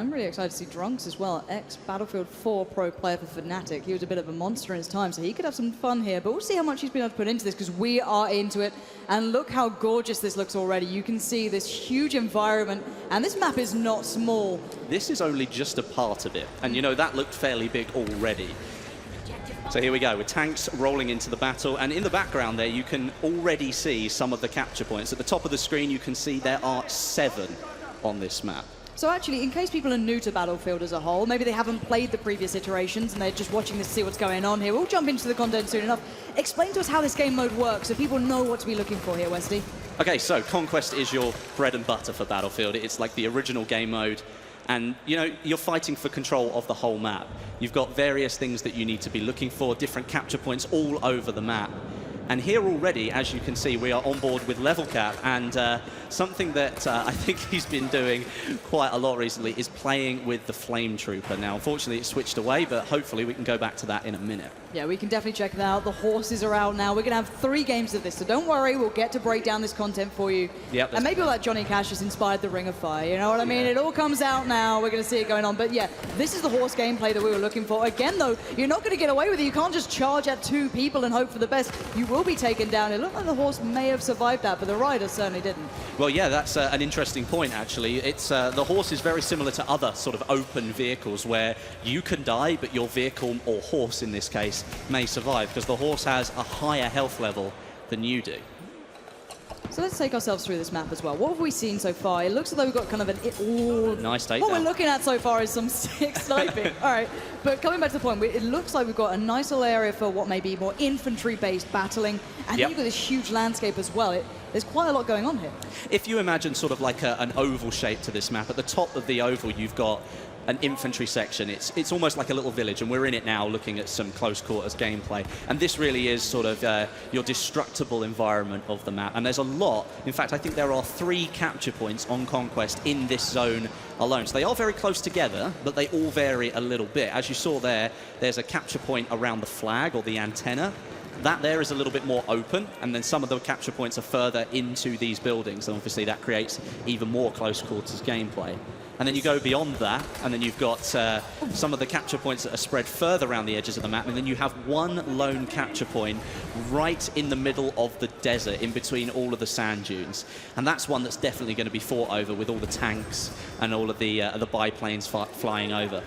I'm really excited to see Drunks as well. Ex-Battlefield 4 pro player for Fnatic. He was a bit of a monster in his time, so he could have some fun here. But we'll see how much he's been able to put into this, because we are into it. And look how gorgeous this looks already. You can see this huge environment, and this map is not small. This is only just a part of it. And, you know, that looked fairly big already. So here we go, with tanks rolling into the battle, and in the background there you can already see some of the capture points. At the top of the screen you can see there are 7 on this map. So actually, in case people are new to Battlefield as a whole, maybe they haven't played the previous iterations and they're just watching to see what's going on here, we'll jump into the content soon enough. Explain to us how this game mode works so people know what to be looking for here, Westy. Okay, so Conquest is your bread and butter for Battlefield. It's like the original game mode. And, you know, you're fighting for control of the whole map. You've got various things that you need to be looking for, different capture points all over the map. And here already, as you can see, we are on board with Level Cap, and something that I think he's been doing quite a lot recently is playing with the Flame Trooper. Now, unfortunately, it switched away, but hopefully we can go back to that in a minute. Yeah, we can definitely check that out. The horses are out now. We're going to have 3 games of this, so don't worry. We'll get to break down this content for you. Yep, and maybe all that Johnny Cash has inspired the Ring of Fire. You know what I mean? It all comes out now. We're going to see it going on. But yeah, this is the horse gameplay that we were looking for. Again, though, you're not going to get away with it. You can't just charge at 2 people and hope for the best. You will be taken down. It looked like the horse may have survived that, but the rider certainly didn't. Well, yeah, that's an interesting point, actually. It's the horse is very similar to other sort of open vehicles where you can die, but your vehicle, or horse in this case, may survive, because the horse has a higher health level than you do. So let's take ourselves through this map as well. What have we seen so far? It looks as though we've got kind of an... Nice takedown. What we're looking at so far is some sick sniping. All right, but coming back to the point, it looks like we've got a nice little area for what may be more infantry-based battling, and then you've got this huge landscape as well. There's quite a lot going on here. If you imagine sort of like an oval shape to this map, at the top of the oval you've got an infantry section. It's almost like a little village, and we're in it now looking at some close quarters gameplay. And this really is sort of your destructible environment of the map. And there's a lot. In fact, I think there are 3 capture points on Conquest in this zone alone. So they are very close together, but they all vary a little bit. As you saw there, there's a capture point around the flag or the antenna. That there is a little bit more open, and then some of the capture points are further into these buildings, and obviously that creates even more close quarters gameplay. And then you go beyond that, and then you've got some of the capture points that are spread further around the edges of the map, and then you have one lone capture point right in the middle of the desert, in between all of the sand dunes. And that's one that's definitely going to be fought over with all the tanks and all of the biplanes flying over.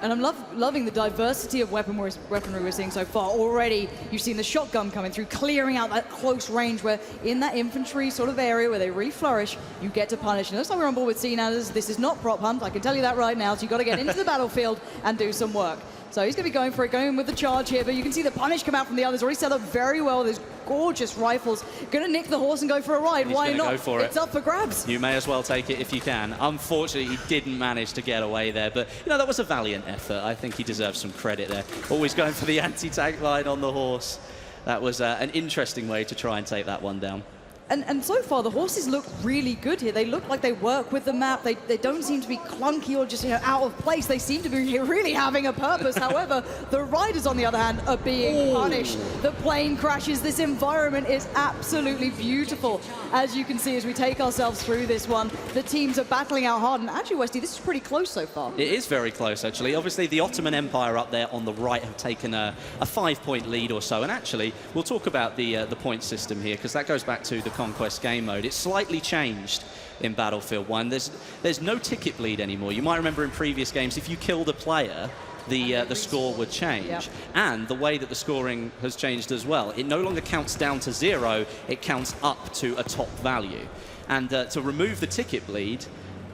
And I'm loving the diversity of weaponry we're seeing so far. Already, you've seen the shotgun coming through, clearing out that close range where in that infantry sort of area where they really flourish, you get to punish. And it looks like we're on board with Sinai. This is not prop hunt, I can tell you that right now. So you've got to get into the battlefield and do some work. So he's going to be going for it, going with the charge here, but you can see the punish come out from the others. Already set up very well. There's gorgeous rifles. Going to nick the horse and go for a ride. Why not? Go for it. It's up for grabs. You may as well take it if you can. Unfortunately, he didn't manage to get away there, but you know, that was a valiant effort. I think he deserves some credit there. Always going for the anti-tank line on the horse. That was an interesting way to try and take that one down. And so far, the horses look really good here. They look like they work with the map. They don't seem to be clunky or just, you know, out of place. They seem to be really having a purpose. However, the riders, on the other hand, are being punished. The plane crashes. This environment is absolutely beautiful. As you can see, as we take ourselves through this one, the teams are battling out hard. And actually, Westy, this is pretty close so far. It is very close, actually. Obviously, the Ottoman Empire up there on the right have taken a 5-point lead or so. And actually, we'll talk about the point system here, because that goes back to the Conquest game mode. It's slightly changed in Battlefield 1. There's no ticket bleed anymore. You might remember in previous games, if you killed a player, the score would change. Yep. And the way that the scoring has changed as well. It no longer counts down to 0, it counts up to a top value. And to remove the ticket bleed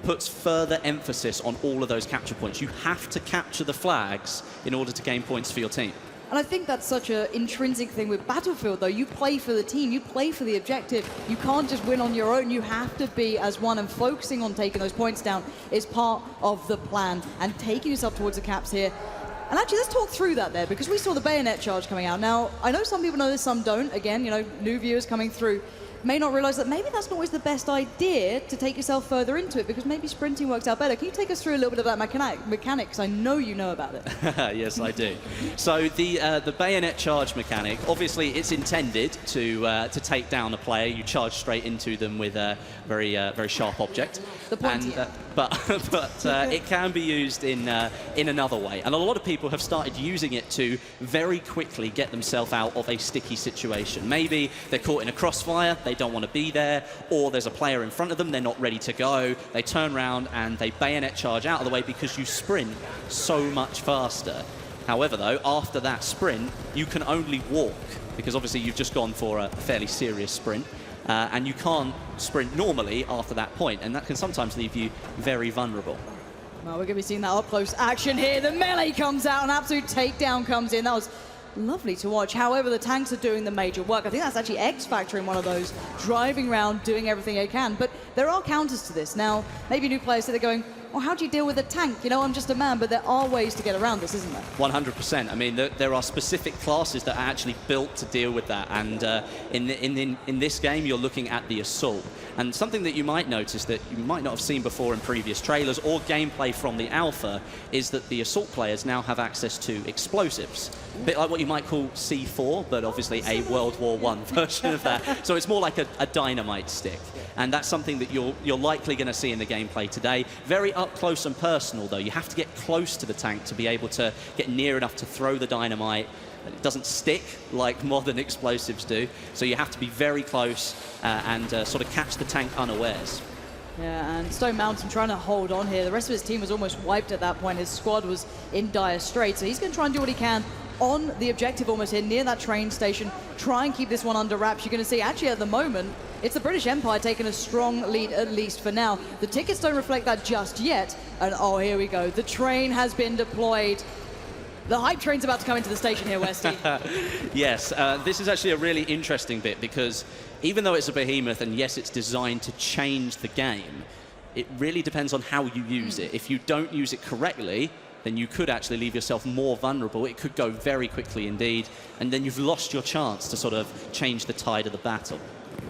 puts further emphasis on all of those capture points. You have to capture the flags in order to gain points for your team. And I think that's such an intrinsic thing with Battlefield, though. You play for the team, you play for the objective. You can't just win on your own. You have to be as one, and focusing on taking those points down is part of the plan, and taking yourself towards the caps here. And actually, let's talk through that there, because we saw the bayonet charge coming out. Now, I know some people know this, some don't. Again, you know, new viewers coming through. may not realize that maybe that's not always the best idea to take yourself further into it, because maybe sprinting works out better. Can you take us through a little bit of that mechanics? I know you know about it. Yes, I do. So the bayonet charge mechanic, obviously it's intended to take down a player. You charge straight into them with a very sharp object. The pointy. But it can be used in another way, and a lot of people have started using it to very quickly get themselves out of a sticky situation. Maybe they're caught in a crossfire, they don't want to be there, or there's a player in front of them, they're not ready to go. They turn around and they bayonet charge out of the way because you sprint so much faster. However, though, after that sprint, you can only walk, because obviously you've just gone for a fairly serious sprint. And you can't sprint normally after that point, and that can sometimes leave you very vulnerable. Well, we're going to be seeing that up-close action here. The melee comes out, an absolute takedown comes in. That was lovely to watch. However, the tanks are doing the major work. I think that's actually X Factor in one of those, driving around, doing everything they can. But there are counters to this. Now, maybe new players say they're going, well, how do you deal with a tank? You know, I'm just a man, but there are ways to get around this, isn't there? 100%. I mean, there are specific classes that are actually built to deal with that. And in this game, you're looking at the Assault. And something that you might notice that you might not have seen before in previous trailers or gameplay from the alpha is that the Assault players now have access to explosives. A bit like what you might call C4, but obviously a World War I version of that. So it's more like a dynamite stick. And that's something that you're likely going to see in the gameplay today. Very up close and personal, though. You have to get close to the tank to be able to get near enough to throw the dynamite. It doesn't stick like modern explosives do, so you have to be very close and sort of catch the tank unawares. Yeah, and Stone Mountain trying to hold on here. The rest of his team was almost wiped at that point. His squad was in dire straits, so he's going to try and do what he can on the objective almost here, near that train station. Try and keep this one under wraps. You're going to see, actually, at the moment, it's the British Empire taking a strong lead, at least for now. The tickets don't reflect that just yet. And, oh, here we go. The train has been deployed. The hype train's about to come into the station here, Westy. Yes, this is actually a really interesting bit, because even though it's a behemoth, and yes, it's designed to change the game, it really depends on how you use it. If you don't use it correctly, then you could actually leave yourself more vulnerable. It could go very quickly indeed, and then you've lost your chance to sort of change the tide of the battle.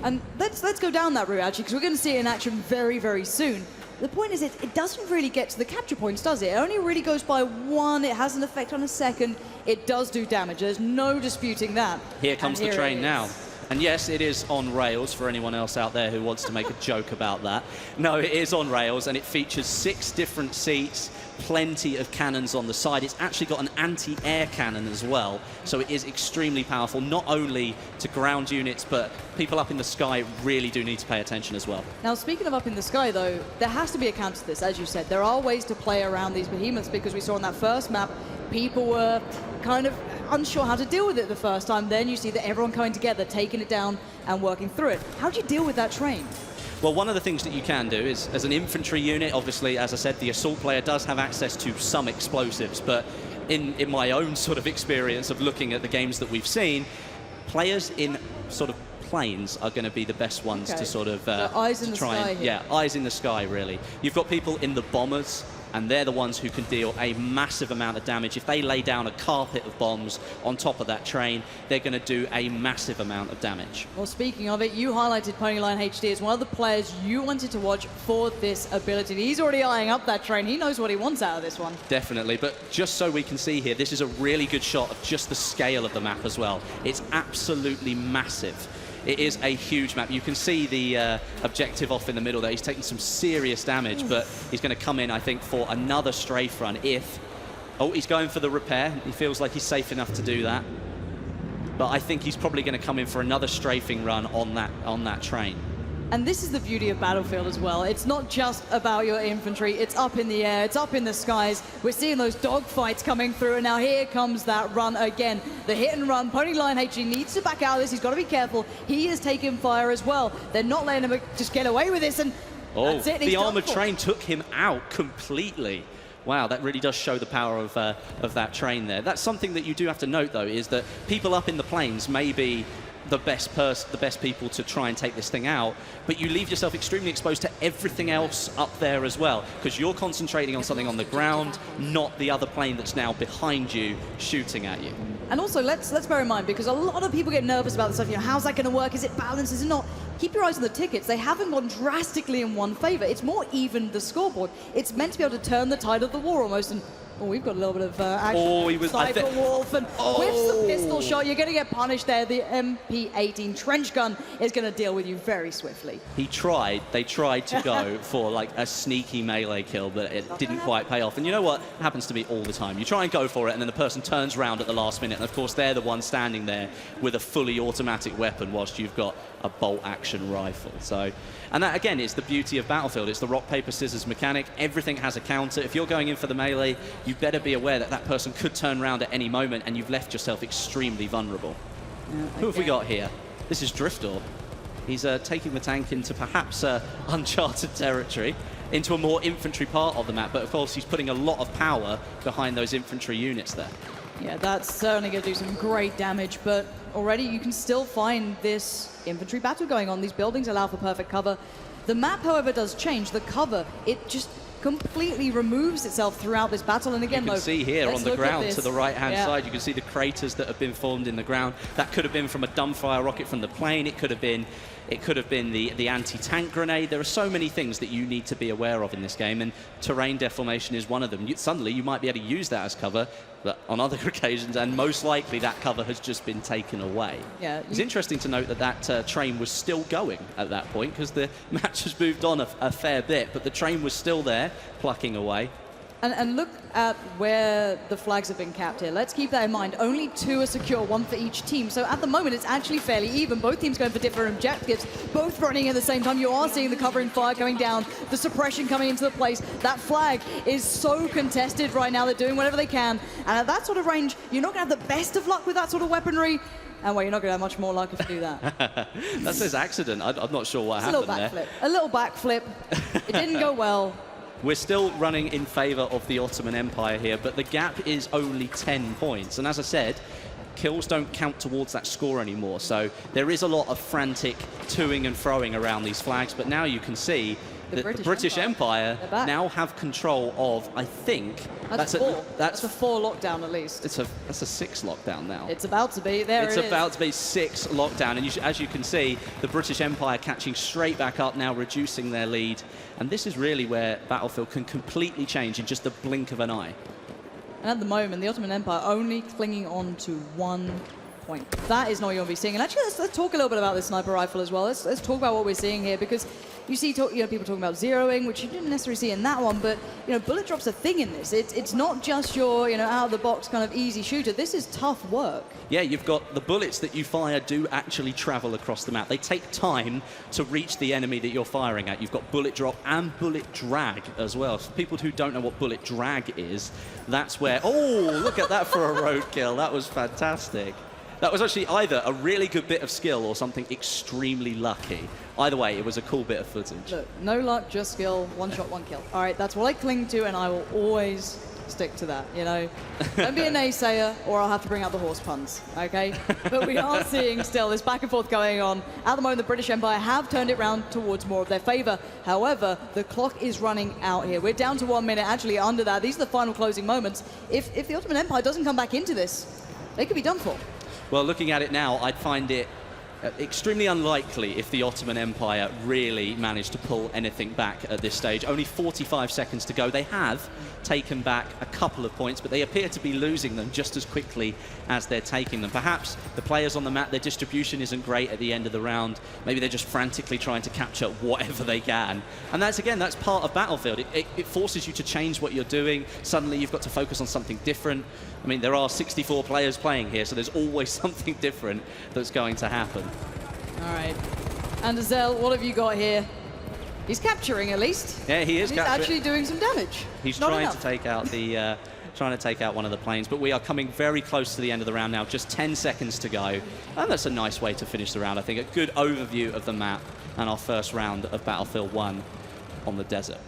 And let's go down that route, actually, because we're going to see it in action very, very soon. The point is, it doesn't really get to the capture points, does it? It only really goes by one. It has an effect on a second. It does do damage. There's no disputing that. Here comes the train now. And yes, it is on rails for anyone else out there who wants to make a joke about that. No, it is on rails, and it features 6 different seats, plenty of cannons on the side. It's actually got an anti-air cannon as well, so it is extremely powerful, not only to ground units, but people up in the sky really do need to pay attention as well. Now, speaking of up in the sky, though, there has to be a counter to this, as you said. There are ways to play around these behemoths, because we saw on that first map, people were kind of unsure how to deal with it the first time. Then you see that everyone coming together, taking it down and working through it. How do you deal with that train? Well, one of the things that you can do is, as an infantry unit, obviously, as I said, the Assault player does have access to some explosives, but in my own sort of experience of looking at the games that we've seen, players in sort of planes are going to be the best ones to sort of so eyes in the sky here. Yeah, eyes in the sky, really. You've got people in the bombers, and they're the ones who can deal a massive amount of damage. If they lay down a carpet of bombs on top of that train, they're going to do a massive amount of damage. Well, speaking of it, you highlighted Ponyline HD as one of the players you wanted to watch for this ability. He's already eyeing up that train. He knows what he wants out of this one. Definitely, but just so we can see here, this is a really good shot of just the scale of the map as well. It's absolutely massive. It is a huge map. You can see the objective off in the middle there. He's taking some serious damage, but he's going to come in, I think, for another strafe run if... Oh, he's going for the repair. He feels like he's safe enough to do that. But I think he's probably going to come in for another strafing run on that train. And this is the beauty of Battlefield as well. It's not just about your infantry. It's up in the air. It's up in the skies. We're seeing those dogfights coming through. And now here comes that run again. The hit and run. Ponyline HG needs to back out of this. He's got to be careful. He is taking fire as well. They're not letting him just get away with this. And that's it. The armored train took him out completely. Wow, that really does show the power of that train there. That's something that you do have to note, though, is that people up in the planes may be the best people to try and take this thing out, but you leave yourself extremely exposed to everything else up there as well, because you're concentrating on something on the ground, not the other plane that's now behind you shooting at you. And also, let's bear in mind, because a lot of people get nervous about this stuff, how's that going to work? Is it balanced? Is it not? Keep your eyes on the tickets. They haven't gone drastically in one favor. It's more even the scoreboard. It's meant to be able to turn the tide of the war almost, and we've got a little bit of action. Cypher Wolf and whips the pistol shot. You're going to get punished there. The MP18 trench gun is going to deal with you very swiftly. They tried to go for like a sneaky melee kill, but it didn't quite pay off. And you know what? It happens to me all the time. You try and go for it, and then the person turns around at the last minute, and of course they're the one standing there with a fully automatic weapon whilst you've got a bolt action rifle. So, and that again is the beauty of Battlefield. It's the rock, paper, scissors mechanic. Everything has a counter. If you're going in for the melee, you better be aware that that person could turn around at any moment, and you've left yourself extremely vulnerable. Who have we got here? This is Driftor. He's taking the tank into perhaps uncharted territory, into a more infantry part of the map, but of course he's putting a lot of power behind those infantry units there. Yeah, that's certainly going to do some great damage, but already you can still find this infantry battle going on. These buildings allow for perfect cover. The map, however, does change. The cover, it just completely removes itself throughout this battle. And again, you can see here on the ground to the right-hand side, you can see the craters that have been formed in the ground. That could have been from a dumbfire rocket from the plane. It could have been the anti-tank grenade. There are so many things that you need to be aware of in this game, and terrain deformation is one of them. Suddenly, you might be able to use that as cover, but on other occasions, and most likely that cover has just been taken away. Yeah, it's interesting to note that that train was still going at that point, because the match has moved on a fair bit, but the train was still there, plucking away. And look at where the flags have been capped here. Let's keep that in mind. Only 2 are secure, 1 for each team. So at the moment, it's actually fairly even. Both teams going for different objectives, both running at the same time. You are seeing the covering fire going down, the suppression coming into the place. That flag is so contested right now. They're doing whatever they can. And at that sort of range, you're not going to have the best of luck with that sort of weaponry. And well, you're not going to have much more luck if you do that. That says accident. I'm not sure what happened there. A little backflip. It didn't go well. We're still running in favor of the Ottoman Empire here, but the gap is only 10 points. And as I said, kills don't count towards that score anymore. So there is a lot of frantic toing and froing around these flags, but now you can see that the British Empire now have control of, I think... That's a 4 lockdown at least. That's a 6 lockdown now. It's about to be. It's about to be 6 lockdown. And as you can see, the British Empire catching straight back up now, reducing their lead. And this is really where Battlefield can completely change in just the blink of an eye. And at the moment, the Ottoman Empire only clinging on to 1 point. That is not what you'll be seeing. And actually, let's talk a little bit about this sniper rifle as well. Let's talk about what we're seeing here, because you see people talking about zeroing, which you didn't necessarily see in that one, but bullet drop's a thing in this. It's not just your out of the box kind of easy shooter. This is tough work. Yeah, you've got the bullets that you fire do actually travel across the map. They take time to reach the enemy that you're firing at. You've got bullet drop and bullet drag as well. For people who don't know what bullet drag is, that's where... Oh, look at that for a roadkill. That was fantastic. That was actually either a really good bit of skill or something extremely lucky. Either way, it was a cool bit of footage. Look, no luck, just skill, 1 shot, 1 kill. All right, that's what I cling to, and I will always stick to that, Don't be a naysayer, or I'll have to bring out the horse puns, okay? But we are seeing still this back and forth going on. At the moment, the British Empire have turned it round towards more of their favor. However, the clock is running out here. We're down to 1 minute, actually under that. These are the final closing moments. If the Ottoman Empire doesn't come back into this, they could be done for. Well, looking at it now, I'd find it extremely unlikely if the Ottoman Empire really managed to pull anything back at this stage. Only 45 seconds to go. They have taken back a couple of points, but they appear to be losing them just as quickly as they're taking them. Perhaps the players on the map, their distribution isn't great at the end of the round. Maybe they're just frantically trying to capture whatever they can. And that's part of Battlefield. It forces you to change what you're doing. Suddenly you've got to focus on something different. I mean, there are 64 players playing here, so there's always something different that's going to happen. All right. And Azel, what have you got here? He's capturing, at least. Yeah, he is. He's actually doing some damage. He's trying to take out the trying to take out one of the planes, but we are coming very close to the end of the round now. Just 10 seconds to go, and that's a nice way to finish the round. I think a good overview of the map and our first round of Battlefield 1 on the desert.